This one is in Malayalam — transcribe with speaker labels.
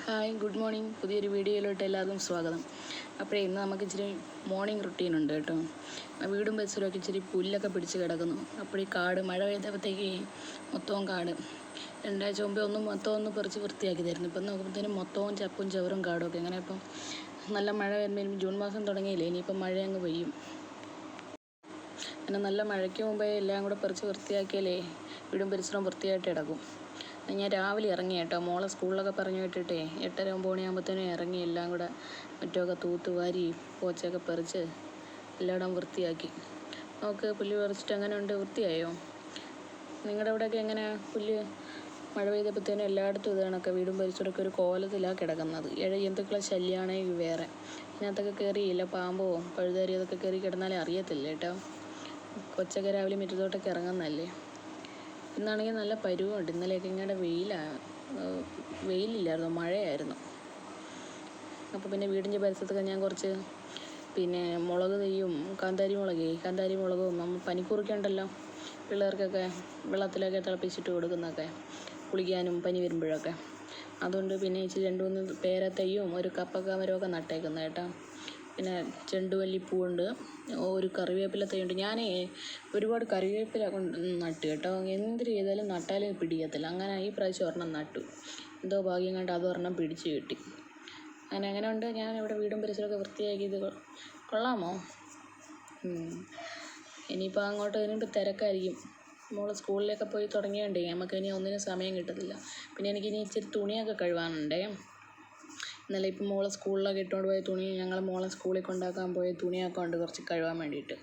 Speaker 1: Hi, good morning. പുതിയൊരു വീഡിയോയിലോട്ട് എല്ലാവർക്കും സ്വാഗതം. അപ്പോഴേ ഇന്ന് നമുക്ക് ഇച്ചിരി മോർണിംഗ് റുട്ടീനുണ്ട് കേട്ടോ. വീടും പരിസരമൊക്കെ ഇച്ചിരി പുല്ലൊക്കെ പിടിച്ച് കിടക്കുന്നു. അപ്പോൾ ഈ കാട് മഴ പെയ്തപ്പോഴത്തേക്ക് മൊത്തവും കാട്. രണ്ടാഴ്ച മുമ്പേ മൊത്തം പറിച്ച് വൃത്തിയാക്കി തരുന്നു. ഇപ്പം നോക്കുമ്പോഴത്തേനും മൊത്തവും ചപ്പും ചവറും കാടുമൊക്കെ. അങ്ങനെ ഇപ്പം നല്ല മഴ വരുമ്പോൾ ജൂൺ മാസം തുടങ്ങിയില്ലേ, ഇനിയിപ്പം മഴ അങ്ങ് പെയ്യും. അങ്ങനെ നല്ല മഴയ്ക്ക് മുമ്പേ എല്ലാം കൂടെ പറിച്ച് വൃത്തിയാക്കിയാലേ വീടും പരിസരവും വൃത്തിയായിട്ട് കിടക്കും. ഞാൻ രാവിലെ ഇറങ്ങി കേട്ടോ, മോളെ സ്കൂളിലൊക്കെ പറഞ്ഞു വിട്ടിട്ടേ 8:30-9 മണിയാകുമ്പോഴത്തേനും ഇറങ്ങി എല്ലാം കൂടെ മുറ്റമൊക്കെ തൂത്തുവാരി പോച്ചയൊക്കെ പറിച്ച് എല്ലായിടവും വൃത്തിയാക്കി. നമുക്ക് പുല്ല് പറിച്ചിട്ട് അങ്ങനെ ഉണ്ട്, വൃത്തിയായോ? നിങ്ങളുടെ അവിടെയൊക്കെ എങ്ങനെയാണ് പുല്ല്? മഴ പെയ്തപ്പോഴത്തേനും എല്ലായിടത്തും ഇത് കണക്കെ വീടും പരിസരമൊക്കെ ഒരു കോലത്തിലാണ് കിടക്കുന്നത്. ജന്തുക്കളെ ശല്യമാണെങ്കിൽ വേറെ. ഇതിനകത്തൊക്കെ കയറിയില്ല, പാമ്പോ പഴുതാരി അതൊക്കെ കയറി കിടന്നാലേ അറിയത്തില്ല കേട്ടോ. കൊച്ചൊക്കെ രാവിലെ മുറ്റത്തോട്ടൊക്കെ ഇറങ്ങുന്നതല്ലേ. ഇന്നാണെങ്കിൽ നല്ല പരുവമുണ്ട്. ഇന്നലെയൊക്കെ ഇങ്ങനെ വെയിലില്ലായിരുന്നു, മഴയായിരുന്നു. അപ്പോൾ പിന്നെ വീടിൻ്റെ പരിസരത്തൊക്കെ ഞാൻ കുറച്ച് മുളക് തെയ്യും കാന്താരി മുളകും നമ്മൾ പനിക്കൂർക്കയുണ്ടല്ലോ, പിള്ളേർക്കൊക്കെ വെള്ളത്തിലൊക്കെ തിളപ്പിച്ചിട്ട് കൊടുക്കുന്നതൊക്കെ കുളിക്കാനും പനി വരുമ്പോഴൊക്കെ. അതുകൊണ്ട് പിന്നെ ഇച്ചിരി 2-3 പേരത്തയ്യും ഒരു കപ്പക്ക മരമൊക്കെ നട്ടേക്കുന്നത് കേട്ടോ. പിന്നെ ചെണ്ടുമല്ലിപ്പൂവുണ്ട്, ഒരു കറിവേപ്പില തൈയുണ്ട്. ഞാൻ ഒരുപാട് കറിവേപ്പില കൊണ്ട് നട്ടു കേട്ടോ. എന്ത് ചെയ്താലും നട്ടാലും പിടിക്കത്തില്ല. അങ്ങനെ ഈ പ്രാവശ്യം ഒരെണ്ണം നട്ടു, എന്തോ ഭാഗ്യം കണ്ട് അതൊരെണ്ണം പിടിച്ച് കിട്ടി. അങ്ങനെ ഉണ്ട്. ഞാൻ ഇവിടെ വീടും പരിസരമൊക്കെ വൃത്തിയാക്കിയത് കൊള്ളാമോ? ഇനിയിപ്പോൾ അങ്ങോട്ട് ഇനിയിപ്പോൾ തിരക്കായിരിക്കും. മോൾ സ്കൂളിലൊക്കെ പോയി തുടങ്ങിയോണ്ടേ നമുക്കിനി ഒന്നിനും സമയം കിട്ടത്തില്ല. പിന്നെ എനിക്കിനി ഇച്ചിരി തുണിയൊക്കെ കഴുകാനുണ്ടേ. ഇന്നലെ ഇപ്പം മോളെ സ്കൂളിലൊക്കെ ഇട്ടുകൊണ്ട് പോയ തുണി, ഞങ്ങൾ മോളെ സ്കൂളിൽ കൊണ്ടാക്കാൻ പോയ തുണിയൊക്കെ ഉണ്ട് കുറച്ച് കഴുകാൻ വേണ്ടിയിട്ട്.